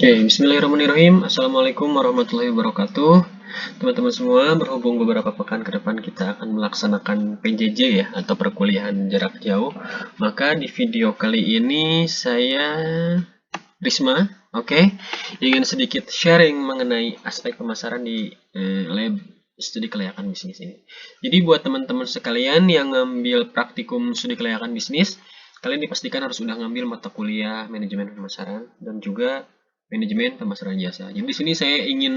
Oke, bismillahirrahmanirrahim. Assalamualaikum warahmatullahi wabarakatuh. Teman-teman semua, berhubung beberapa pekan ke depan kita akan melaksanakan PJJ ya, atau perkuliahan jarak jauh. Maka di video kali ini saya, Risma, oke, ingin sedikit sharing mengenai aspek pemasaran di lab studi kelayakan bisnis ini. Jadi buat teman-teman sekalian yang ngambil praktikum studi kelayakan bisnis, kalian dipastikan harus sudah ngambil mata kuliah manajemen pemasaran dan juga manajemen pemasaran jasa. Jadi di sini saya ingin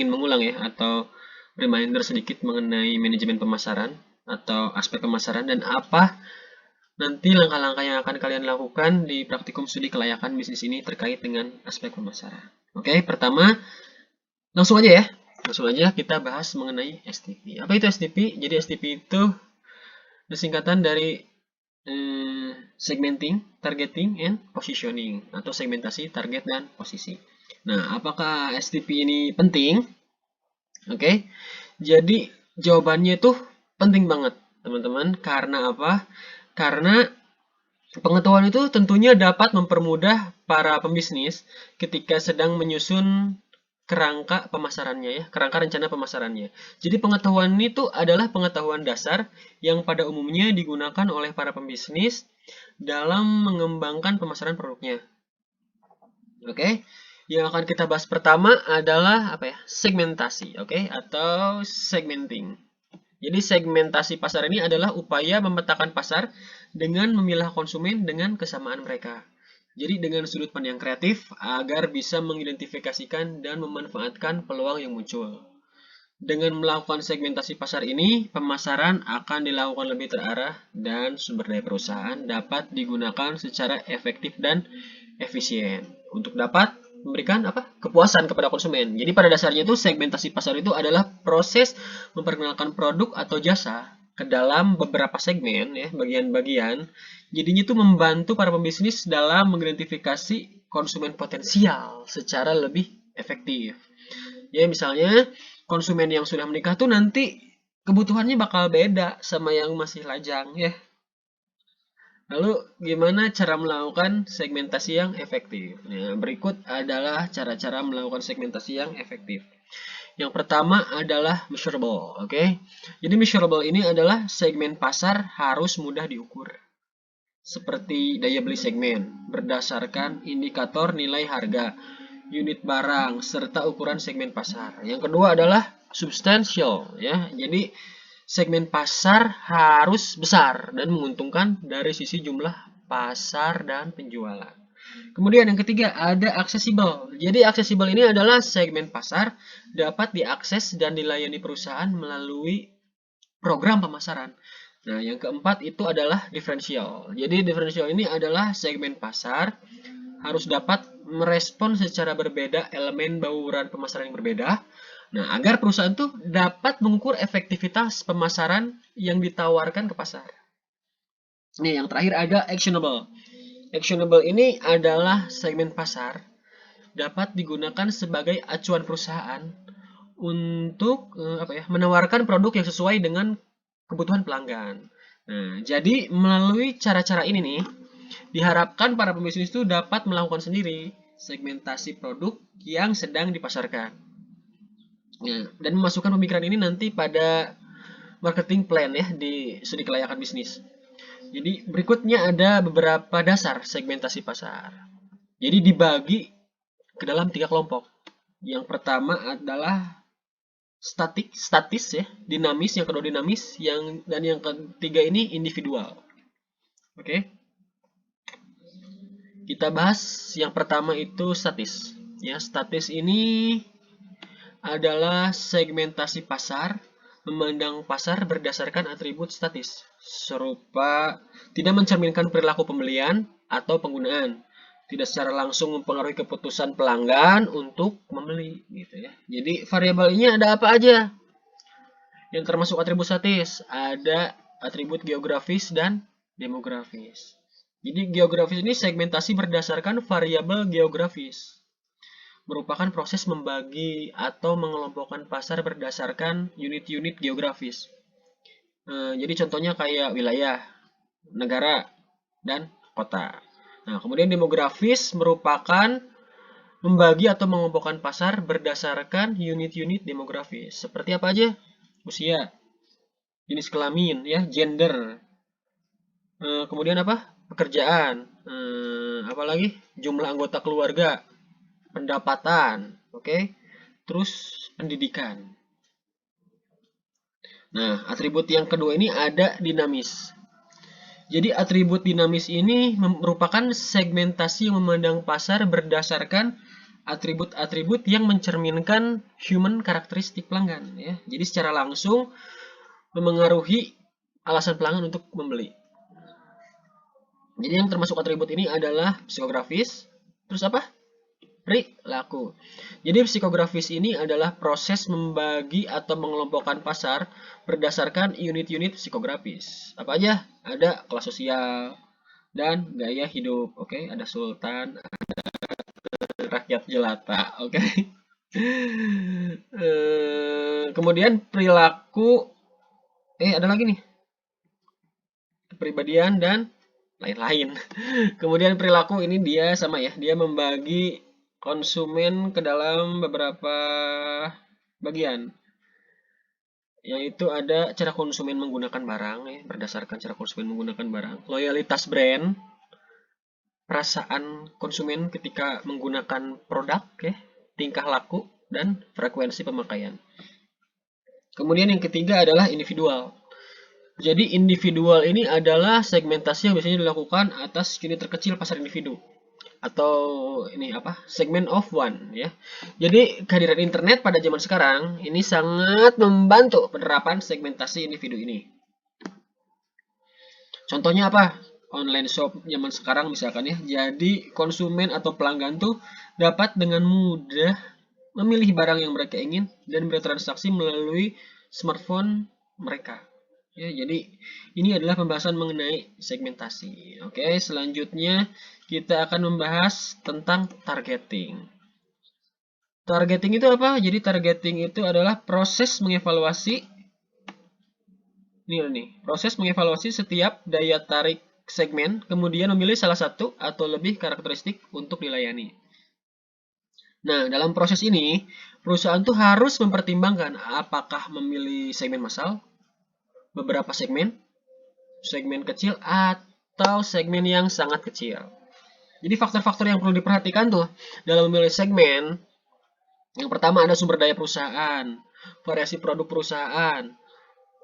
mengulang ya, atau reminder sedikit mengenai manajemen pemasaran atau aspek pemasaran dan apa nanti langkah-langkah yang akan kalian lakukan di praktikum studi kelayakan bisnis ini terkait dengan aspek pemasaran. Oke, pertama langsung aja ya. Langsung aja kita bahas mengenai STP. Apa itu STP? Jadi STP itu singkatan dari segmenting, targeting, and positioning, atau segmentasi, target, dan posisi. Nah, apakah STP ini penting? Oke, jadi jawabannya itu penting banget, teman-teman. Karena apa? Karena pengetahuan itu tentunya dapat mempermudah para pembisnis ketika sedang menyusun kerangka pemasarannya ya, kerangka rencana pemasarannya. Jadi pengetahuan itu adalah pengetahuan dasar yang pada umumnya digunakan oleh para pembisnis dalam mengembangkan pemasaran produknya. Oke. Yang akan kita bahas pertama adalah apa ya? Segmentasi, oke, atau segmenting. Jadi segmentasi pasar ini adalah upaya memetakan pasar dengan memilah konsumen dengan kesamaan mereka. Jadi dengan sudut pandang kreatif agar bisa mengidentifikasikan dan memanfaatkan peluang yang muncul. Dengan melakukan segmentasi pasar ini, pemasaran akan dilakukan lebih terarah dan sumber daya perusahaan dapat digunakan secara efektif dan efisien untuk dapat memberikan kepuasan kepada konsumen. Jadi pada dasarnya itu segmentasi pasar itu adalah proses memperkenalkan produk atau jasa ke dalam beberapa segmen ya, bagian-bagian. Jadinya itu membantu para pembisnis dalam mengidentifikasi konsumen potensial secara lebih efektif. Ya misalnya konsumen yang sudah menikah tuh nanti kebutuhannya bakal beda sama yang masih lajang ya. Lalu gimana cara melakukan segmentasi yang efektif? Nah, berikut adalah cara-cara melakukan segmentasi yang efektif. Yang pertama adalah measurable, oke? Jadi measurable ini adalah segmen pasar harus mudah diukur. Seperti daya beli segmen berdasarkan indikator nilai harga, unit barang, serta ukuran segmen pasar. Yang kedua adalah substantial ya. Jadi segmen pasar harus besar dan menguntungkan dari sisi jumlah pasar dan penjualan. Kemudian yang ketiga ada accessible. Jadi accessible ini adalah segmen pasar dapat diakses dan dilayani perusahaan melalui program pemasaran. Nah, yang keempat itu adalah differential. Jadi differential ini adalah segmen pasar harus dapat merespon secara berbeda elemen bauran pemasaran yang berbeda. Nah, agar perusahaan itu dapat mengukur efektivitas pemasaran yang ditawarkan ke pasar. Nih, yang terakhir ada actionable. Actionable ini adalah segmen pasar dapat digunakan sebagai acuan perusahaan untuk menawarkan produk yang sesuai dengan kebutuhan pelanggan. Nah, jadi melalui cara-cara ini nih, diharapkan para pembisnis itu dapat melakukan sendiri segmentasi produk yang sedang dipasarkan. Nah, dan memasukkan pemikiran ini nanti pada marketing plan ya di studi kelayakan bisnis. Jadi berikutnya ada beberapa dasar segmentasi pasar. Jadi dibagi ke dalam 3 kelompok. Yang pertama adalah statis ya, dinamis, yang kedua dinamis, dan yang ketiga ini individual. Oke. Kita bahas yang pertama itu statis. Ya, statis ini adalah segmentasi pasar, memandang pasar berdasarkan atribut statis, serupa tidak mencerminkan perilaku pembelian atau penggunaan, tidak secara langsung mempengaruhi keputusan pelanggan untuk membeli, gitu ya. Jadi variabel ini ada apa aja? Yang termasuk atribut statis, ada atribut geografis dan demografis. Jadi geografis ini segmentasi berdasarkan variabel geografis. Merupakan proses membagi atau mengelompokkan pasar berdasarkan unit-unit geografis. Jadi contohnya kayak wilayah, negara, dan kota. Nah, kemudian demografis merupakan membagi atau mengelompokkan pasar berdasarkan unit-unit demografis. Seperti apa aja? Usia, jenis kelamin, ya, gender. Kemudian apa? Pekerjaan. Apalagi? Jumlah anggota keluarga, pendapatan, oke? Terus pendidikan. Nah, atribut yang kedua ini ada dinamis. Jadi atribut dinamis ini merupakan segmentasi yang memandang pasar berdasarkan atribut-atribut yang mencerminkan human karakteristik pelanggan, ya. Jadi secara langsung memengaruhi alasan pelanggan untuk membeli. Jadi yang termasuk atribut ini adalah psikografis, terus apa? Perilaku. Jadi psikografis ini adalah proses membagi atau mengelompokkan pasar berdasarkan unit-unit psikografis. Apa aja? Ada kelas sosial dan gaya hidup. Oke, ada sultan, ada rakyat jelata. Oke. Kemudian perilaku, ada lagi nih. Kepribadian dan lain-lain. Kemudian perilaku ini dia sama ya, dia membagi konsumen ke dalam beberapa bagian, yaitu ada cara konsumen menggunakan barang, ya, berdasarkan cara konsumen menggunakan barang, loyalitas brand, perasaan konsumen ketika menggunakan produk, ya, tingkah laku, dan frekuensi pemakaian. Kemudian yang ketiga adalah individual. Jadi individual ini adalah segmentasi yang biasanya dilakukan atas unit terkecil pasar individu, atau ini apa, segment of one, ya. Jadi kehadiran internet pada zaman sekarang ini sangat membantu penerapan segmentasi individu ini. Contohnya apa? Online shop zaman sekarang misalkan, ya. Jadi konsumen atau pelanggan tuh dapat dengan mudah memilih barang yang mereka ingin dan bertransaksi melalui smartphone mereka. Ya, jadi ini adalah pembahasan mengenai segmentasi. Oke, selanjutnya kita akan membahas tentang targeting. Targeting itu apa? Jadi targeting itu adalah proses mengevaluasi proses mengevaluasi setiap daya tarik segmen, kemudian memilih salah satu atau lebih karakteristik untuk dilayani. Nah, dalam proses ini, perusahaan tuh harus mempertimbangkan apakah memilih segmen massal, beberapa segmen kecil, atau segmen yang sangat kecil. Jadi faktor-faktor yang perlu diperhatikan tuh dalam memilih segmen, yang pertama ada sumber daya perusahaan, variasi produk perusahaan,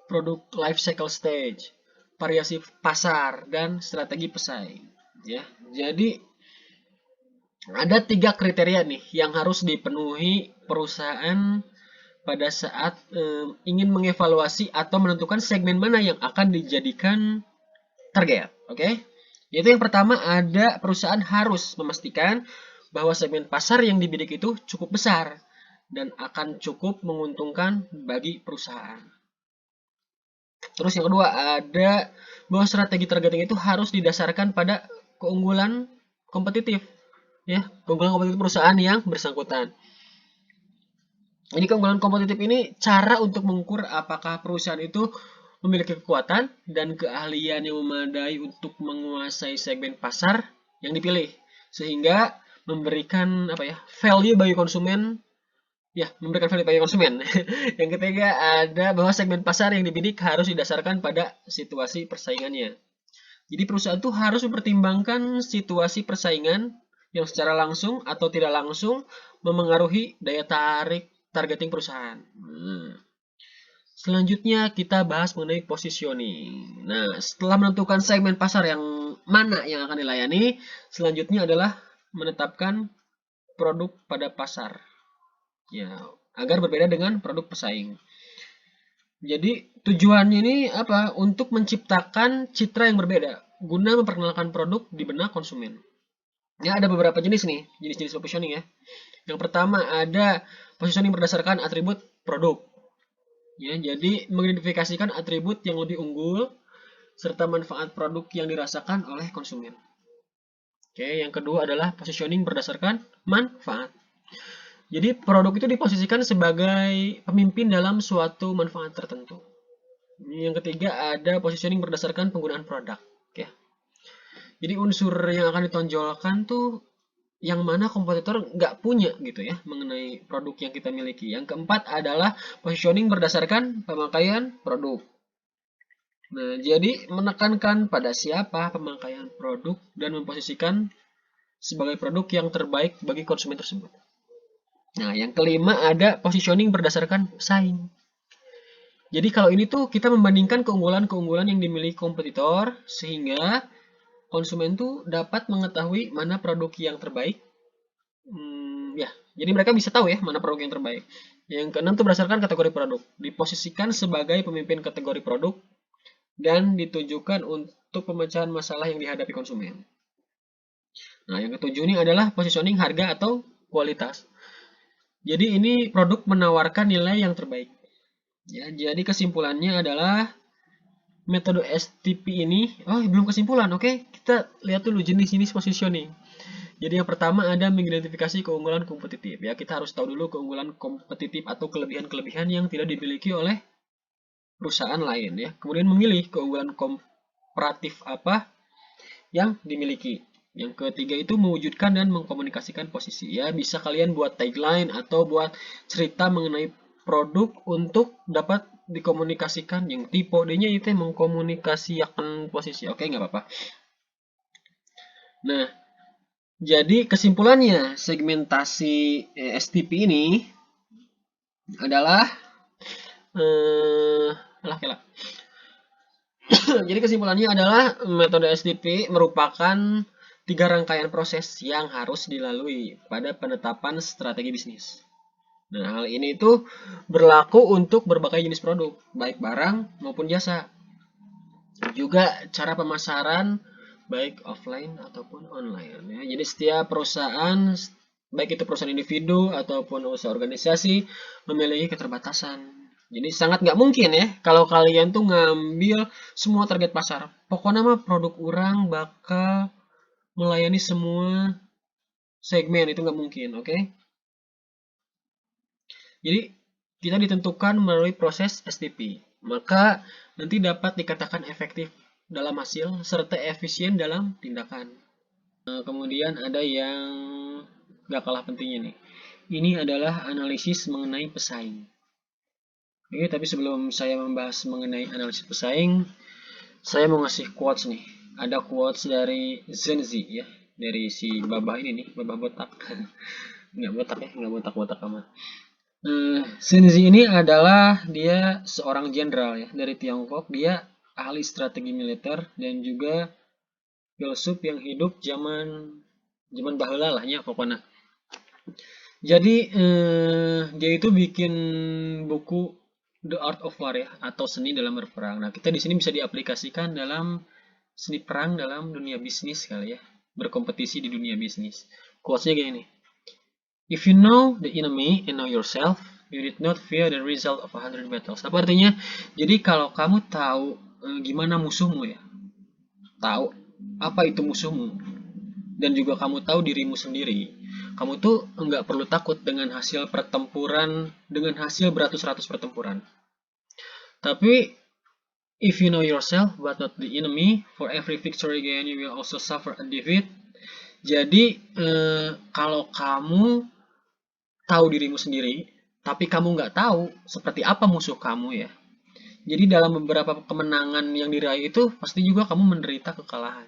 produk life cycle stage, variasi pasar, dan strategi pesaing. Ya, jadi ada 3 kriteria nih yang harus dipenuhi perusahaan pada saat ingin mengevaluasi atau menentukan segmen mana yang akan dijadikan target. Oke? Yaitu yang pertama ada perusahaan harus memastikan bahwa segmen pasar yang dibidik itu cukup besar dan akan cukup menguntungkan bagi perusahaan. Terus yang kedua ada bahwa strategi targeting itu harus didasarkan pada keunggulan kompetitif, ya, keunggulan kompetitif perusahaan yang bersangkutan. Jadi keunggulan kompetitif ini cara untuk mengukur apakah perusahaan itu memiliki kekuatan dan keahlian yang memadai untuk menguasai segmen pasar yang dipilih, sehingga memberikan value bagi konsumen, memberikan value bagi konsumen. Yang ketiga ada bahwa segmen pasar yang dibidik harus didasarkan pada situasi persaingannya. Jadi perusahaan itu harus mempertimbangkan situasi persaingan yang secara langsung atau tidak langsung memengaruhi daya tarik targeting perusahaan. Selanjutnya kita bahas mengenai positioning. Nah, setelah menentukan segmen pasar yang mana yang akan dilayani, selanjutnya adalah menetapkan produk pada pasar, ya, agar berbeda dengan produk pesaing. Jadi tujuannya ini apa? Untuk menciptakan citra yang berbeda guna memperkenalkan produk di benak konsumen. Ya, ada beberapa jenis nih, jenis-jenis positioning, ya. Yang pertama ada positioning berdasarkan atribut produk. Ya, jadi mengidentifikasikan atribut yang lebih unggul serta manfaat produk yang dirasakan oleh konsumen. Oke, yang kedua adalah positioning berdasarkan manfaat. Jadi produk itu diposisikan sebagai pemimpin dalam suatu manfaat tertentu. Yang ketiga ada positioning berdasarkan penggunaan produk. Oke. Jadi unsur yang akan ditonjolkan tuh yang mana kompetitor nggak punya gitu ya mengenai produk yang kita miliki. Yang keempat adalah positioning berdasarkan pemakaian produk. Nah, jadi menekankan pada siapa pemakaian produk dan memposisikan sebagai produk yang terbaik bagi konsumen tersebut. Nah, yang kelima ada positioning berdasarkan pesaing. Jadi kalau ini tuh kita membandingkan keunggulan-keunggulan yang dimiliki kompetitor sehingga konsumen tuh dapat mengetahui mana produk yang terbaik. Ya, jadi mereka bisa tahu ya mana produk yang terbaik. Yang keenam tuh berdasarkan kategori produk, diposisikan sebagai pemimpin kategori produk dan ditujukan untuk pemecahan masalah yang dihadapi konsumen. Nah, yang ketujuh ini adalah positioning harga atau kualitas. Jadi ini produk menawarkan nilai yang terbaik. Ya, jadi kesimpulannya adalah metode STP ini, belum kesimpulan, oke? Kita lihat dulu jenis-jenis positioning. Jadi yang pertama ada mengidentifikasi keunggulan kompetitif. Ya, kita harus tahu dulu keunggulan kompetitif atau kelebihan-kelebihan yang tidak dimiliki oleh perusahaan lain ya. Kemudian memilih keunggulan komparatif apa yang dimiliki. Yang ketiga itu mewujudkan dan mengkomunikasikan posisi. Ya, bisa kalian buat tagline atau buat cerita mengenai produk untuk dapat dikomunikasikan. Yang tipe D-nya itu mengkomunikasikan posisi. Oke, nggak apa-apa. Nah, jadi kesimpulannya segmentasi STP ini adalah jadi kesimpulannya adalah metode STP merupakan 3 rangkaian proses yang harus dilalui pada penetapan strategi bisnis. Nah, hal ini itu berlaku untuk berbagai jenis produk, baik barang maupun jasa. Juga cara pemasaran baik offline ataupun online ya. Jadi setiap perusahaan baik itu perusahaan individu ataupun usaha organisasi memiliki keterbatasan. Jadi sangat nggak mungkin ya kalau kalian tuh ngambil semua target pasar. Pokoknya mah produk orang bakal melayani semua segmen, itu nggak mungkin, oke? Jadi kita ditentukan melalui proses STP. Maka nanti dapat dikatakan efektif dalam hasil serta efisien dalam tindakan. Kemudian ada yang nggak kalah pentingnya nih. Ini adalah analisis mengenai pesaing. Oke, tapi sebelum saya membahas mengenai analisis pesaing, saya mau ngasih quotes nih. Ada quotes dari Zenzi ya, dari si babah ini nih, babah botak. Nggak botak ya, nggak botak-botak amat. Zenzi ini adalah dia seorang jenderal ya dari Tiongkok. Dia ahli strategi militer dan juga filsuf yang hidup zaman baheula lah ya pokoknya. Jadi dia itu bikin buku The Art of War ya atau seni dalam berperang. Nah, kita di sini bisa diaplikasikan dalam seni perang dalam dunia bisnis kali ya, berkompetisi di dunia bisnis. Quotes-nya gini nih. If you know the enemy and know yourself, you did not fear the result of 100 battles. Apa artinya? Jadi kalau kamu tahu gimana musuhmu ya, tahu apa itu musuhmu, dan juga kamu tahu dirimu sendiri, kamu tuh nggak perlu takut dengan hasil pertempuran, dengan hasil beratus-ratus pertempuran. Tapi, if you know yourself but not the enemy, for every victory gain you will also suffer a defeat. Jadi, kalau kamu tahu dirimu sendiri, tapi kamu nggak tahu seperti apa musuh kamu ya. Jadi dalam beberapa kemenangan yang diraih itu, pasti juga kamu menderita kekalahan.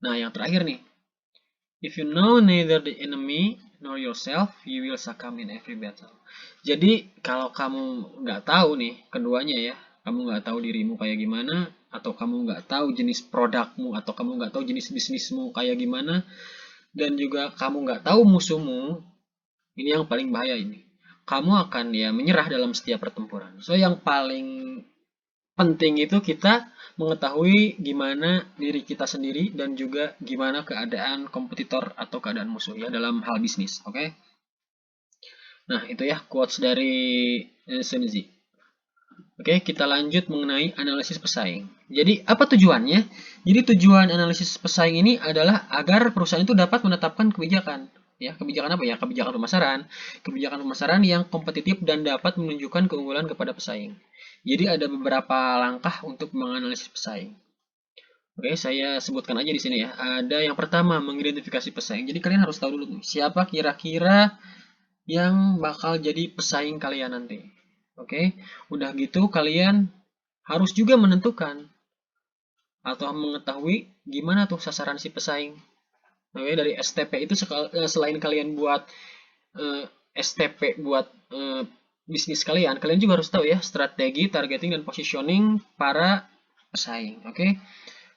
Nah, yang terakhir nih. If you know neither the enemy nor yourself, you will succumb in every battle. Jadi kalau kamu nggak tahu nih keduanya ya, kamu nggak tahu dirimu kayak gimana, atau kamu nggak tahu jenis produkmu, atau kamu nggak tahu jenis bisnismu kayak gimana, dan juga kamu nggak tahu musuhmu, ini yang paling bahaya ini. Kamu akan ya menyerah dalam setiap pertempuran. So yang paling penting itu kita mengetahui gimana diri kita sendiri dan juga gimana keadaan kompetitor atau keadaan musuh ya dalam hal bisnis, oke? Nah, itu ya quotes dari Zenzi. Oke, kita lanjut mengenai analisis pesaing. Jadi, apa tujuannya? Jadi, tujuan analisis pesaing ini adalah agar perusahaan itu dapat menetapkan kebijakan. Ya, kebijakan apa ya? Kebijakan pemasaran. Kebijakan pemasaran yang kompetitif dan dapat menunjukkan keunggulan kepada pesaing. Jadi, ada beberapa langkah untuk menganalisis pesaing. Oke, saya sebutkan aja di sini ya. Ada yang pertama, mengidentifikasi pesaing. Jadi kalian harus tahu dulu nih, siapa kira-kira yang bakal jadi pesaing kalian nanti. Oke, udah gitu kalian harus juga menentukan atau mengetahui gimana tuh sasaran si pesaing. Oke, dari STP itu selain kalian buat STP buat bisnis kalian, kalian juga harus tahu ya strategi, targeting, dan positioning para pesaing. Oke.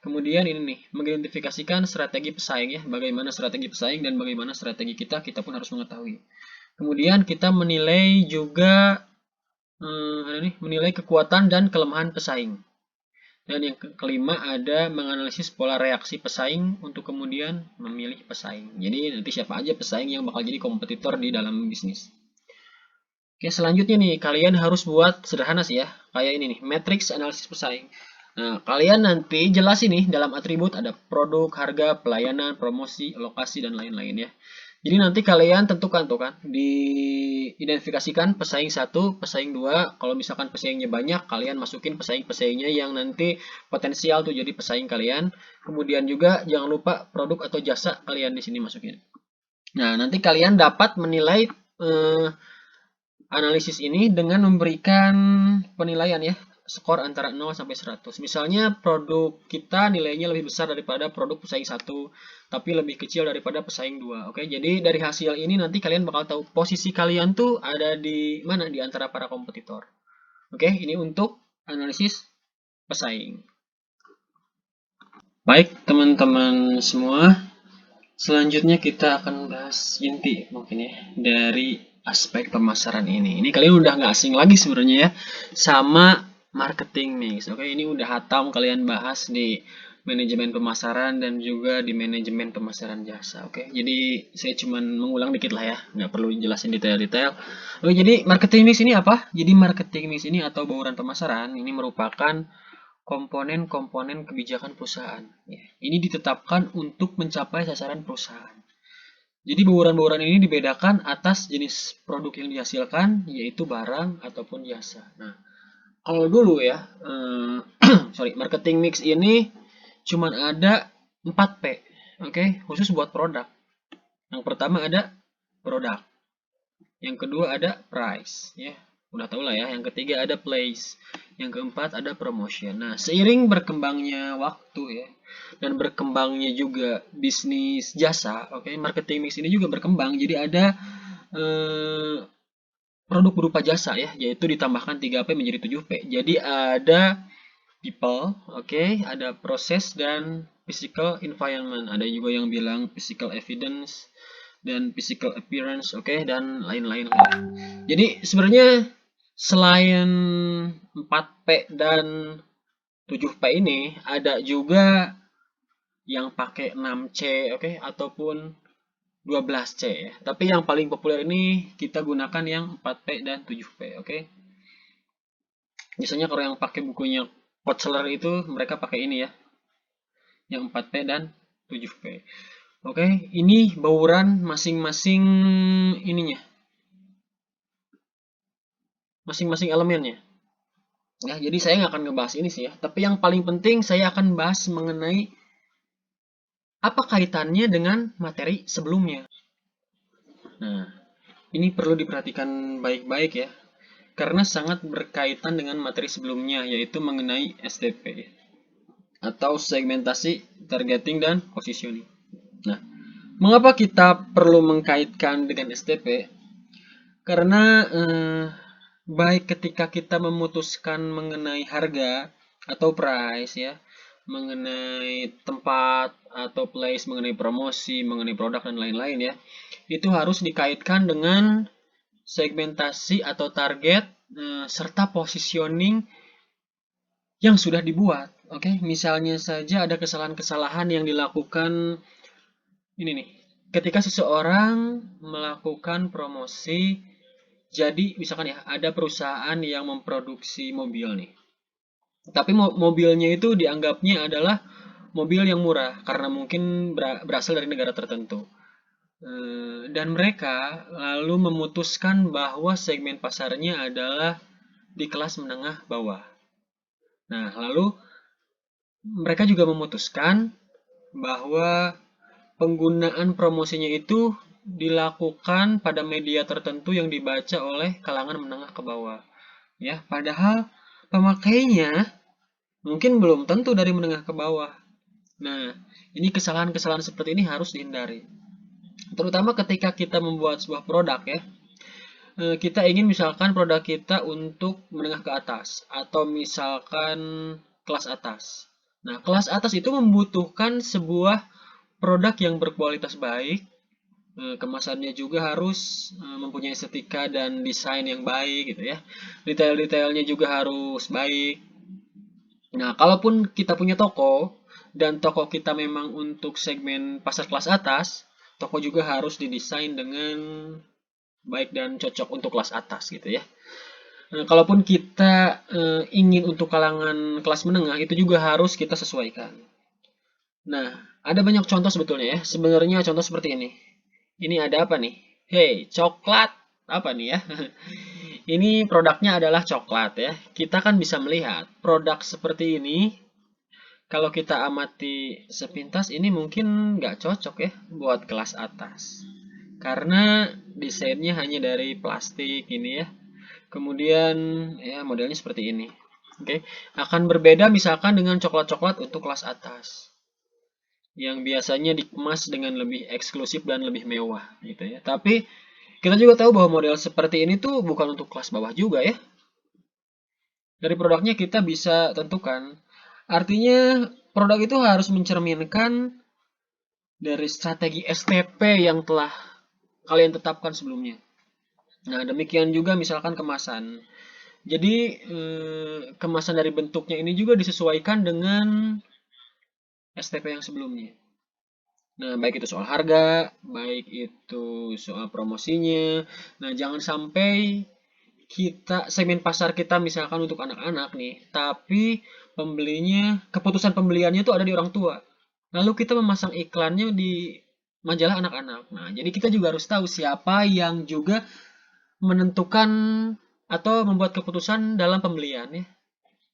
Kemudian ini nih, mengidentifikasikan strategi pesaing ya, bagaimana strategi pesaing dan bagaimana strategi kita pun harus mengetahui. Kemudian kita menilai juga menilai kekuatan dan kelemahan pesaing. Dan yang kelima ada menganalisis pola reaksi pesaing untuk kemudian memilih pesaing. Jadi nanti siapa aja pesaing yang bakal jadi kompetitor di dalam bisnis. Oke, selanjutnya nih, kalian harus buat sederhana sih ya, kayak ini nih, matrix analisis pesaing. Nah, kalian nanti jelas ini dalam atribut ada produk, harga, pelayanan, promosi, lokasi, dan lain-lain ya. Jadi nanti kalian tentukan tuh kan, diidentifikasikan pesaing 1, pesaing 2. Kalau misalkan pesaingnya banyak, kalian masukin pesaing-pesaingnya yang nanti potensial tuh jadi pesaing kalian. Kemudian juga jangan lupa produk atau jasa kalian di sini masukin. Nah, nanti kalian dapat menilai analisis ini dengan memberikan penilaian ya, skor antara 0 sampai 100. Misalnya produk kita nilainya lebih besar daripada produk pesaing 1, tapi lebih kecil daripada pesaing 2. Oke, jadi dari hasil ini nanti kalian bakal tahu posisi kalian tuh ada di mana di antara para kompetitor. Oke, ini untuk analisis pesaing. Baik, teman-teman semua. Selanjutnya kita akan bahas inti mungkin ya dari aspek pemasaran ini. Ini kalian udah nggak asing lagi sebenarnya ya sama marketing mix. Oke, ini udah hatam kalian bahas di manajemen pemasaran dan juga di manajemen pemasaran jasa. Oke, jadi saya cuman mengulang dikit lah ya, nggak perlu jelasin detail-detail. Oke, jadi marketing mix ini apa? Jadi marketing mix ini atau bauran pemasaran ini merupakan komponen-komponen kebijakan perusahaan. Ya, ini ditetapkan untuk mencapai sasaran perusahaan. Jadi bauran-bauran ini dibedakan atas jenis produk yang dihasilkan, yaitu barang ataupun jasa. Nah, kalau dulu ya, marketing mix ini cuma ada 4P, oke, khusus buat produk. Yang pertama ada produk, yang kedua ada price, ya, udah tau lah ya. Yang ketiga ada place, yang keempat ada promotion. Nah, seiring berkembangnya waktu ya dan berkembangnya juga bisnis jasa, oke, marketing mix ini juga berkembang. Jadi ada produk berupa jasa ya, yaitu ditambahkan 3P menjadi 7P. Jadi ada people, oke, ada proses dan physical environment. Ada juga yang bilang physical evidence dan physical appearance, oke, dan lain-lain. Jadi sebenarnya selain 4P dan 7P ini, ada juga yang pakai 6C, oke, ataupun 12C ya. Tapi yang paling populer ini kita gunakan yang 4P dan 7P, oke. Biasanya kalau yang pakai bukunya Kotzeler itu mereka pakai ini ya, yang 4P dan 7P. Oke, ini bauran masing-masing ininya, masing-masing elemennya. Ya, jadi saya nggak akan ngebahas ini sih ya. Tapi yang paling penting saya akan bahas mengenai apa kaitannya dengan materi sebelumnya. Nah, ini perlu diperhatikan baik-baik ya. Karena sangat berkaitan dengan materi sebelumnya, yaitu mengenai STP atau segmentasi, targeting, dan positioning. Nah, mengapa kita perlu mengkaitkan dengan STP? Karena baik ketika kita memutuskan mengenai harga atau price ya, mengenai tempat atau place, mengenai promosi, mengenai produk dan lain-lain ya, itu harus dikaitkan dengan segmentasi atau target serta positioning yang sudah dibuat. Oke, misalnya saja ada kesalahan-kesalahan yang dilakukan ini nih. Ketika seseorang melakukan promosi, jadi misalkan ya ada perusahaan yang memproduksi mobil nih. Tapi mobilnya itu dianggapnya adalah mobil yang murah karena mungkin berasal dari negara tertentu. Dan mereka lalu memutuskan bahwa segmen pasarnya adalah di kelas menengah bawah. Nah, lalu mereka juga memutuskan bahwa penggunaan promosinya itu dilakukan pada media tertentu yang dibaca oleh kalangan menengah ke bawah. Ya, padahal pemakainya mungkin belum tentu dari menengah ke bawah. Nah, ini kesalahan-kesalahan seperti ini harus dihindari. Terutama ketika kita membuat sebuah produk ya. Kita ingin misalkan produk kita untuk menengah ke atas atau misalkan kelas atas. Nah, kelas atas itu membutuhkan sebuah produk yang berkualitas baik, kemasannya juga harus mempunyai estetika dan desain yang baik gitu ya. Detail-detailnya juga harus baik. Nah, kalaupun kita punya toko dan toko kita memang untuk segmen pasar kelas atas, toko juga harus didesain dengan baik dan cocok untuk kelas atas gitu ya. Nah, kalaupun kita ingin untuk kalangan kelas menengah, itu juga harus kita sesuaikan. Nah, ada banyak contoh sebetulnya ya. Sebenarnya contoh seperti ini. Ini ada apa nih? Hey, coklat. Apa nih ya? Ini produknya adalah coklat ya. Kita kan bisa melihat produk seperti ini. Kalau kita amati sepintas, ini mungkin nggak cocok ya buat kelas atas. Karena desainnya hanya dari plastik ini ya. Kemudian ya modelnya seperti ini. Oke, akan berbeda misalkan dengan coklat-coklat untuk kelas atas yang biasanya dikemas dengan lebih eksklusif dan lebih mewah gitu ya. Tapi kita juga tahu bahwa model seperti ini tuh bukan untuk kelas bawah juga ya. Dari produknya kita bisa tentukan. Artinya produk itu harus mencerminkan dari strategi STP yang telah kalian tetapkan sebelumnya. Nah, demikian juga misalkan kemasan. Jadi kemasan dari bentuknya ini juga disesuaikan dengan STP yang sebelumnya. Nah, baik itu soal harga, baik itu soal promosinya. Nah, jangan sampai kita segmen pasar kita misalkan untuk anak-anak nih, tapi pembelinya keputusan pembeliannya itu ada di orang tua. Lalu kita memasang iklannya di majalah anak-anak. Nah, jadi kita juga harus tahu siapa yang juga menentukan atau membuat keputusan dalam pembelian ya.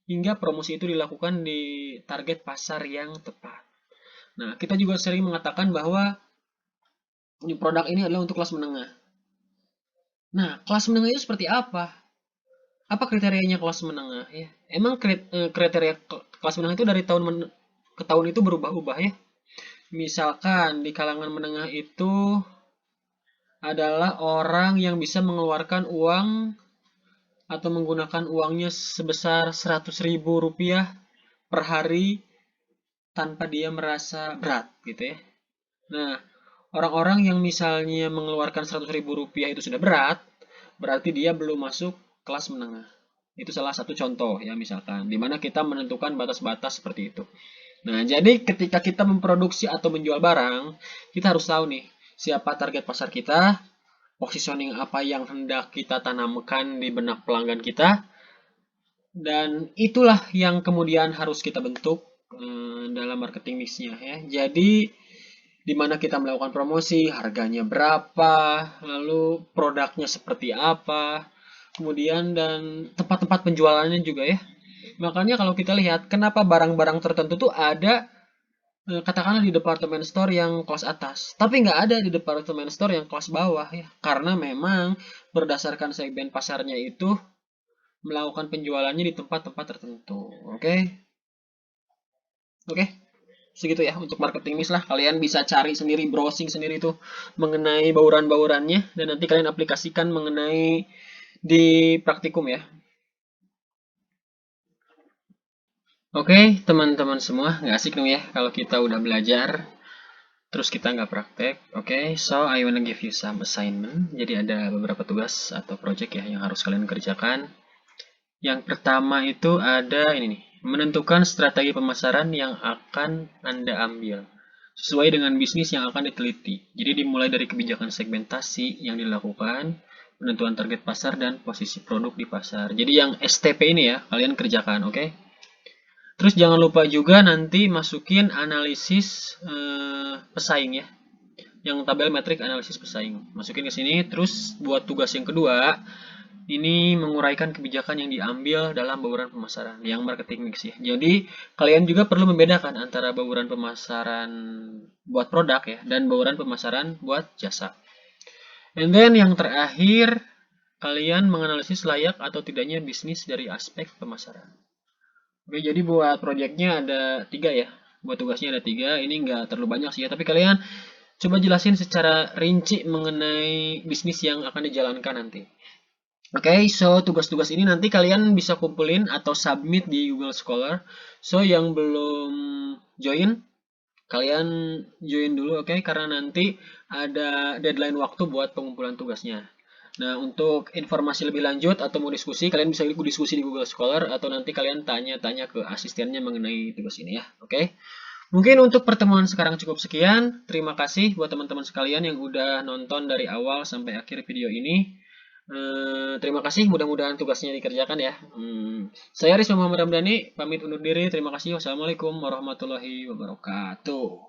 Hingga promosi itu dilakukan di target pasar yang tepat. Nah, kita juga sering mengatakan bahwa produk ini adalah untuk kelas menengah. Nah, kelas menengah itu seperti apa? Apa kriterianya kelas menengah ya? Emang kriteria kelas menengah itu dari tahun ke tahun itu berubah-ubah ya? Misalkan di kalangan menengah itu adalah orang yang bisa mengeluarkan uang atau menggunakan uangnya sebesar 100.000 rupiah per hari tanpa dia merasa berat gitu ya. Nah, orang-orang yang misalnya mengeluarkan 100.000 rupiah itu sudah berat, berarti dia belum masuk kelas menengah. Itu salah satu contoh ya misalkan, di mana kita menentukan batas-batas seperti itu. Nah, jadi ketika kita memproduksi atau menjual barang, kita harus tahu nih, siapa target pasar kita, positioning apa yang hendak kita tanamkan di benak pelanggan kita, dan itulah yang kemudian harus kita bentuk dalam marketing mix-nya ya. Jadi di mana kita melakukan promosi, harganya berapa, lalu produknya seperti apa, kemudian dan tempat-tempat penjualannya juga ya. Makanya kalau kita lihat kenapa barang-barang tertentu tuh ada katakanlah di departemen store yang kelas atas, tapi nggak ada di departemen store yang kelas bawah ya. Karena memang berdasarkan segmen pasarnya itu melakukan penjualannya di tempat-tempat tertentu. Oke? Oke? Segitu ya untuk marketing mix lah. Kalian bisa cari sendiri, browsing sendiri tuh mengenai bauran-baurannya dan nanti kalian aplikasikan mengenai di praktikum ya. Oke, teman-teman semua, nggak asik dong ya kalau kita udah belajar terus kita nggak praktek. Oke, so I wanna give you some assignment. Jadi ada beberapa tugas atau project ya yang harus kalian kerjakan. Yang pertama itu ada ini nih, menentukan strategi pemasaran yang akan Anda ambil sesuai dengan bisnis yang akan diteliti. Jadi dimulai dari kebijakan segmentasi yang dilakukan, penentuan target pasar dan posisi produk di pasar. Jadi yang STP ini ya, kalian kerjakan, oke? Terus jangan lupa juga nanti masukin analisis pesaing ya. Yang tabel metrik analisis pesaing. Masukin ke sini, terus buat tugas yang kedua, ini menguraikan kebijakan yang diambil dalam bauran pemasaran yang marketing mix ya. Jadi kalian juga perlu membedakan antara bauran pemasaran buat produk ya dan bauran pemasaran buat jasa. And then yang terakhir, kalian menganalisis layak atau tidaknya bisnis dari aspek pemasaran. Oke, jadi buat proyeknya ada 3 ya. Buat tugasnya ada 3. Ini nggak terlalu banyak sih ya. Tapi kalian coba jelasin secara rinci mengenai bisnis yang akan dijalankan nanti. Oke, so tugas-tugas ini nanti kalian bisa kumpulin atau submit di Google Scholar. So yang belum join, kalian join dulu, oke? Karena nanti ada deadline waktu buat pengumpulan tugasnya. Nah, untuk informasi lebih lanjut atau mau diskusi, kalian bisa diskusi di Google Scholar atau nanti kalian tanya-tanya ke asistennya mengenai tugas ini ya, oke? Mungkin untuk pertemuan sekarang cukup sekian. Terima kasih buat teman-teman sekalian yang udah nonton dari awal sampai akhir video ini. Terima kasih, mudah-mudahan tugasnya dikerjakan ya. Saya Rizwan Muhammad Ramdhani, pamit undur diri. Terima kasih. Wassalamualaikum warahmatullahi wabarakatuh.